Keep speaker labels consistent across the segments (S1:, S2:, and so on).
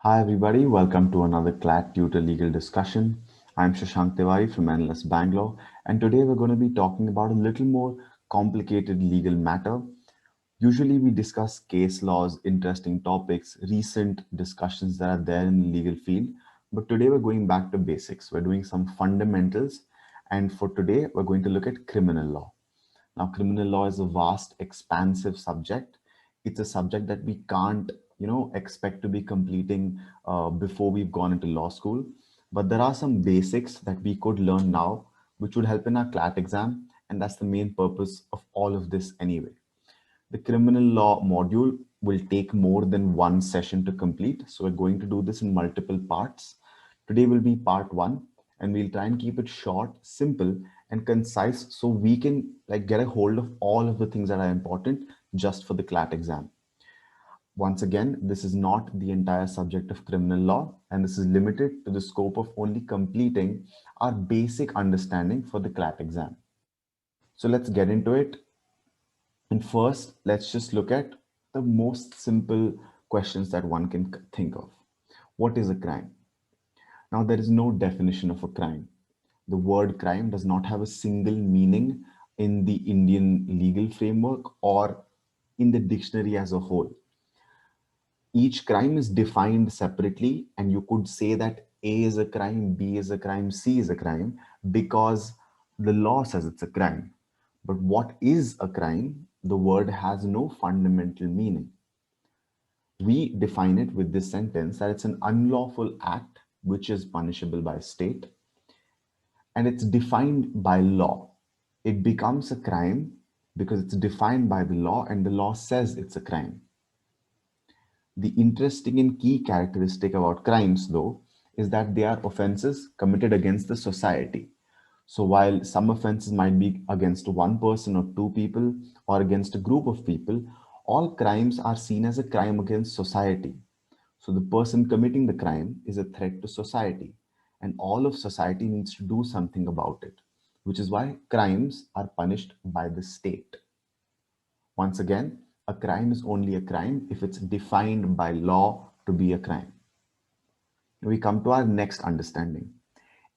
S1: Hi everybody, welcome to another CLAT Tutor Legal Discussion. I'm Shashank Tiwari from NLS Bangalore, and today we're going to be talking about a little more complicated legal matter. Usually we discuss case laws, interesting topics, recent discussions that are there in the legal field, but today we're going back to basics. We're doing some fundamentals, and for today we're going to look at criminal law. Now, criminal law is a vast, expansive subject. It's a subject that we can't, expect to be completing before we've gone into law school. But there are some basics that we could learn now, which would help in our CLAT exam. And that's the main purpose of all of this anyway. The criminal law module will take more than one session to complete. So we're going to do this in multiple parts. Today will be part one, and we'll try and keep it short, simple, and concise so we can get a hold of all of the things that are important just for the CLAT exam. Once again, this is not the entire subject of criminal law, and this is limited to the scope of only completing our basic understanding for the CLAT exam. So let's get into it. And first, let's just look at the most simple questions that one can think of. What is a crime? Now, there is no definition of a crime. The word crime does not have a single meaning in the Indian legal framework or in the dictionary as a whole. Each crime is defined separately, and you could say that A is a crime, B is a crime, C is a crime because the law says it's a crime. But what is a crime? The word has no fundamental meaning. We define it with this sentence that it's an unlawful act which is punishable by state, and it's defined by law. It becomes a crime because it's defined by the law and the law says it's a crime. The interesting and key characteristic about crimes, though, is that they are offenses committed against the society. So while some offenses might be against one person or two people or against a group of people, all crimes are seen as a crime against society. So the person committing the crime is a threat to society, and all of society needs to do something about it, which is why crimes are punished by the state. Once again, a crime is only a crime if it's defined by law to be a crime. We come to our next understanding.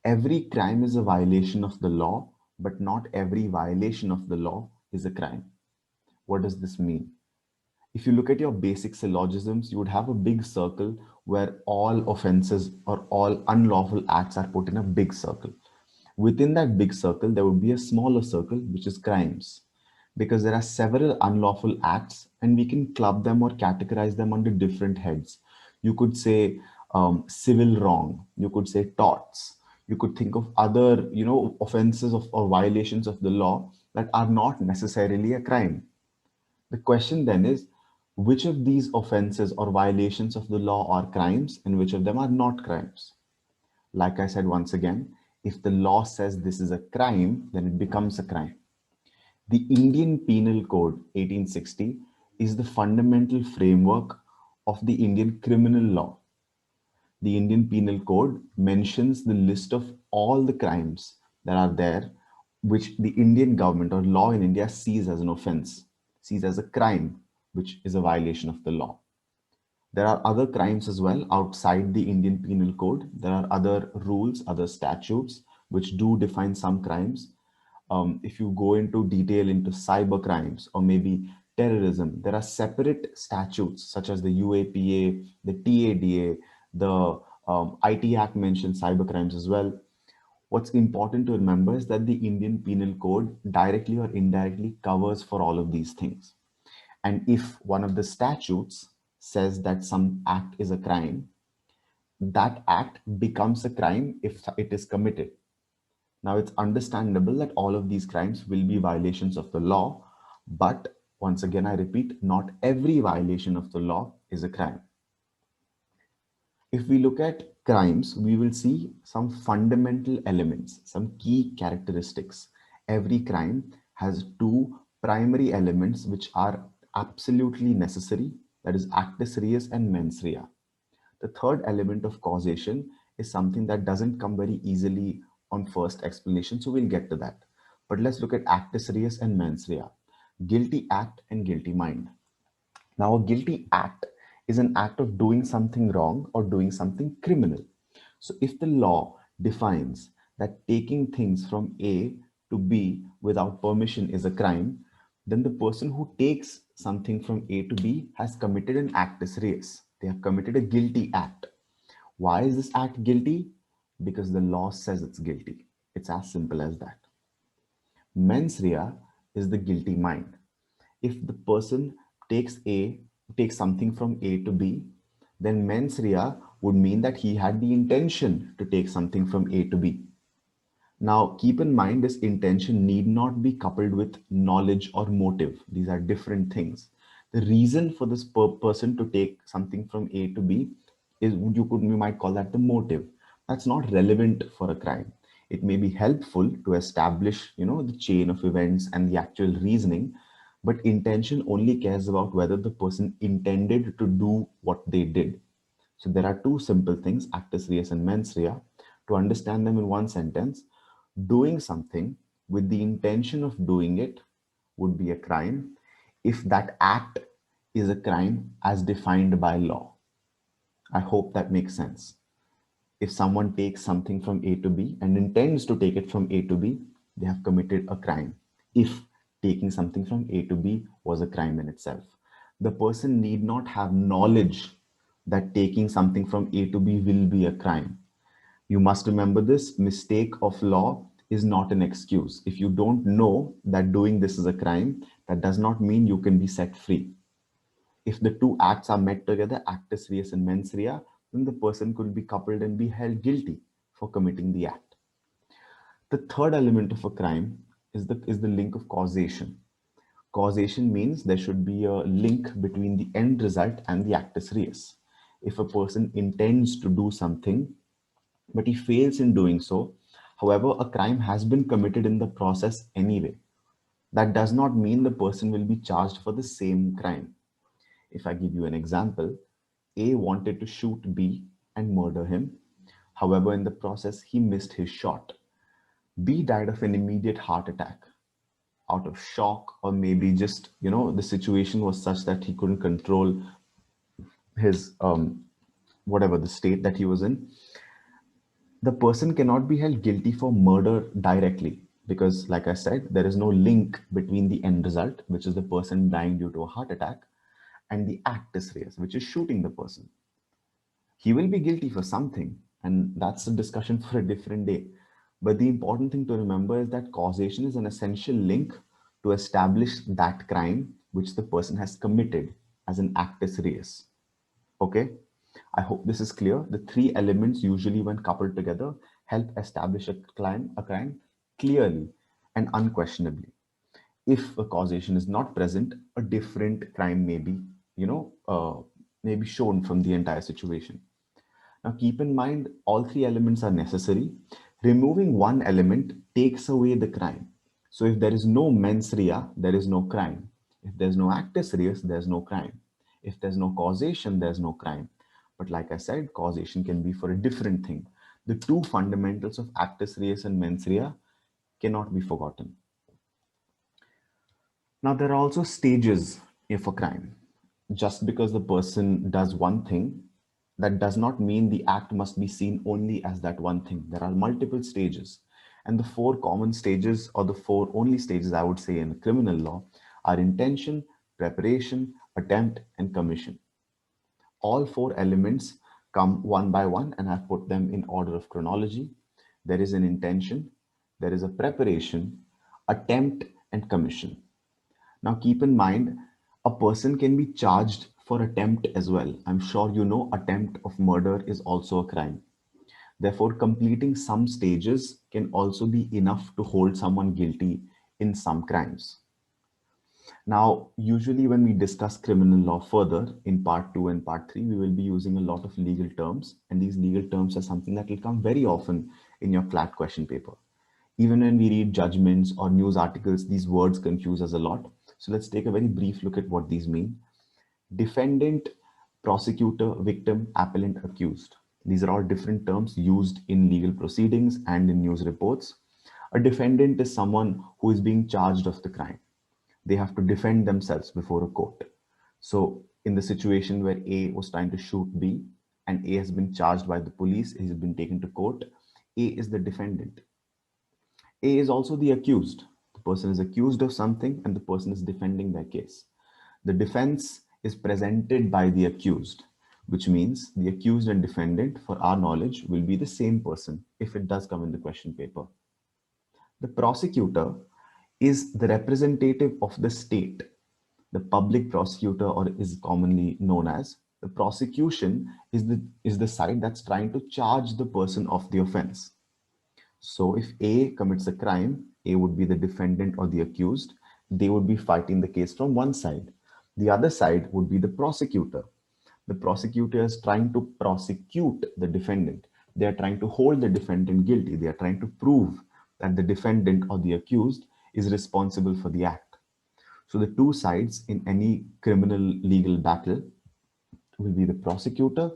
S1: Every crime is a violation of the law, but not every violation of the law is a crime. What does this mean? If you look at your basic syllogisms, you would have a big circle where all offenses or all unlawful acts are put in a big circle. Within that big circle, there would be a smaller circle, which is crimes, because there are several unlawful acts and we can club them or categorize them under different heads. You could say civil wrong, you could say torts, you could think of other, offenses or violations of the law that are not necessarily a crime. The question then is, which of these offenses or violations of the law are crimes and which of them are not crimes? Like I said once again, if the law says this is a crime, then it becomes a crime. The Indian Penal Code 1860 is the fundamental framework of the Indian criminal law. The Indian Penal Code mentions the list of all the crimes that are there, which the Indian government or law in India sees as an offense, sees as a crime, which is a violation of the law. There are other crimes as well outside the Indian Penal Code. There are other rules, other statutes, which do define some crimes. If you go into detail into cyber crimes or maybe terrorism, there are separate statutes such as the UAPA, the TADA, the IT Act mentions cyber crimes as well. What's important to remember is that the Indian Penal Code directly or indirectly covers for all of these things. And if one of the statutes says that some act is a crime, that act becomes a crime if it is committed. Now, it's understandable that all of these crimes will be violations of the law, but once again, I repeat, not every violation of the law is a crime. If we look at crimes, we will see some fundamental elements, some key characteristics. Every crime has two primary elements which are absolutely necessary, that is actus reus and mens rea. The third element of causation is something that doesn't come very easily on first explanation, so we'll get to that. But let's look at actus reus and mens rea, guilty act and guilty mind. Now, a guilty act is an act of doing something wrong or doing something criminal. So if the law defines that taking things from A to B without permission is a crime, then the person who takes something from A to B has committed an actus reus. They have committed a guilty act. Why is this act guilty? Because the law says it's guilty. It's as simple as that. Mens rea is the guilty mind. If the person takes A, takes something from A to B, then mens rea would mean that he had the intention to take something from A to B. Now, keep in mind this intention need not be coupled with knowledge or motive. These are different things. The reason for this person to take something from A to B is you might call that the motive. That's not relevant for a crime. It may be helpful to establish, the chain of events and the actual reasoning, but intention only cares about whether the person intended to do what they did. So there are two simple things, actus reus and mens rea. To understand them in one sentence, doing something with the intention of doing it would be a crime if that act is a crime as defined by law. I hope that makes sense. If someone takes something from A to B and intends to take it from A to B, they have committed a crime. If taking something from A to B was a crime in itself, the person need not have knowledge that taking something from A to B will be a crime. You must remember this: mistake of law is not an excuse. If you don't know that doing this is a crime, that does not mean you can be set free. If the two acts are met together, actus reus and mens rea, then the person could be coupled and be held guilty for committing the act. The third element of a crime is the link of causation. Causation means there should be a link between the end result and the actus reus. If a person intends to do something, but he fails in doing so, however, a crime has been committed in the process anyway. That does not mean the person will be charged for the same crime. If I give you an example, A wanted to shoot B and murder him. However, in the process, he missed his shot. B died of an immediate heart attack out of shock, or maybe just, the situation was such that he couldn't control his, whatever the state that he was in. The person cannot be held guilty for murder directly because, like I said, there is no link between the end result, which is the person dying due to a heart attack, and the actus reus, which is shooting the person. He will be guilty for something, and that's a discussion for a different day. But the important thing to remember is that causation is an essential link to establish that crime which the person has committed as an actus reus. Okay, I hope this is clear. The three elements usually when coupled together help establish a crime clearly and unquestionably. If a causation is not present, a different crime may be, may be shown from the entire situation. Now keep in mind, all three elements are necessary. Removing one element takes away the crime. So if there is no mens rea, there is no crime. If there's no actus reus, there's no crime. If there's no causation, there's no crime. But like I said, causation can be for a different thing. The two fundamentals of actus reus and mens rea cannot be forgotten. Now, there are also stages of a crime. Just because the person does one thing, that does not mean the act must be seen only as that one thing. There are multiple stages. And the four common stages, or the four only stages I would say in criminal law, are intention, preparation, attempt, and commission. All four elements come one by one, and I've put them in order of chronology. There is an intention, there is a preparation, attempt, and commission. Now, keep in mind, a person can be charged for attempt as well. I'm sure you know attempt of murder is also a crime. Therefore, completing some stages can also be enough to hold someone guilty in some crimes. Now, usually when we discuss criminal law further in part 2 and part 3, we will be using a lot of legal terms, and these legal terms are something that will come very often in your flat question paper. Even when we read judgments or news articles, these words confuse us a lot. So let's take a very brief look at what these mean. Defendant, prosecutor, victim, appellant, accused. These are all different terms used in legal proceedings and in news reports. A defendant is someone who is being charged of the crime. They have to defend themselves before a court. So In the situation where A was trying to shoot B and A has been charged by the police, he's been taken to court, A is the defendant. A is also the accused. The person is accused of something and the person is defending their case. The defense is presented by the accused, which means the accused and defendant, for our knowledge, will be the same person if it does come in the question paper. The prosecutor is the representative of the state. The public prosecutor, or is commonly known as the prosecution, is the side that's trying to charge the person of the offense. So if A commits a crime, A would be the defendant or the accused. They would be fighting the case from one side. The other side would be the prosecutor. The prosecutor is trying to prosecute the defendant. They are trying to hold the defendant guilty. They are trying to prove that the defendant or the accused is responsible for the act. So the two sides in any criminal legal battle will be the prosecutor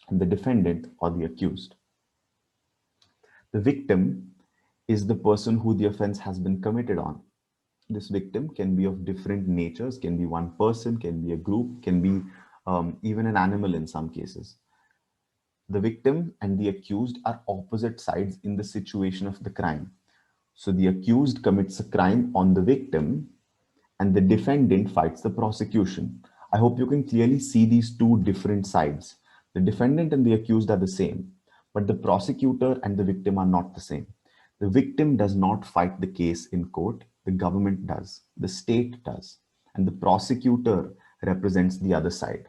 S1: and the defendant or the accused. The victim is the person who the offense has been committed on. This victim can be of different natures, can be one person, can be a group, can be even an animal in some cases. The victim and the accused are opposite sides in the situation of the crime. So the accused commits a crime on the victim and the defendant fights the prosecution. I hope you can clearly see these two different sides. The defendant and the accused are the same, but the prosecutor and the victim are not the same. The victim does not fight the case in court, the government does, the state does, and the prosecutor represents the other side.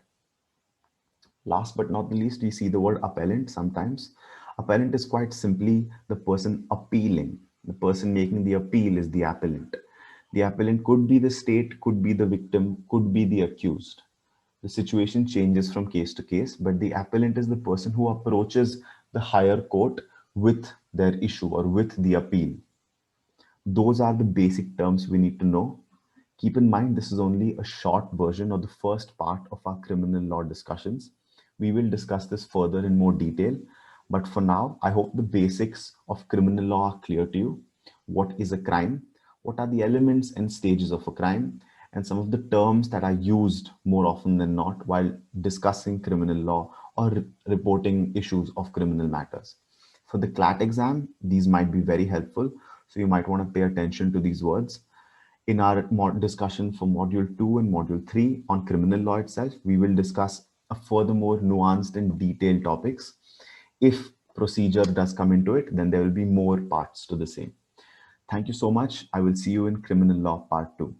S1: Last but not the least, we see the word appellant sometimes. Appellant is quite simply the person appealing. The person making the appeal is the appellant. The appellant could be the state, could be the victim, could be the accused. The situation changes from case to case, but the appellant is the person who approaches the higher court with their issue or with the appeal. Those are the basic terms we need to know. Keep in mind, this is only a short version of the first part of our criminal law discussions. We will discuss this further in more detail. But for now, I hope the basics of criminal law are clear to you. What is a crime? What are the elements and stages of a crime? And some of the terms that are used more often than not while discussing criminal law or reporting issues of criminal matters. For the CLAT exam, these might be very helpful. So you might want to pay attention to these words. In our discussion for Module 2 and Module 3 on criminal law itself, we will discuss a furthermore nuanced and detailed topics. If procedure does come into it, then there will be more parts to the same. Thank you so much. I will see you in criminal law part 2.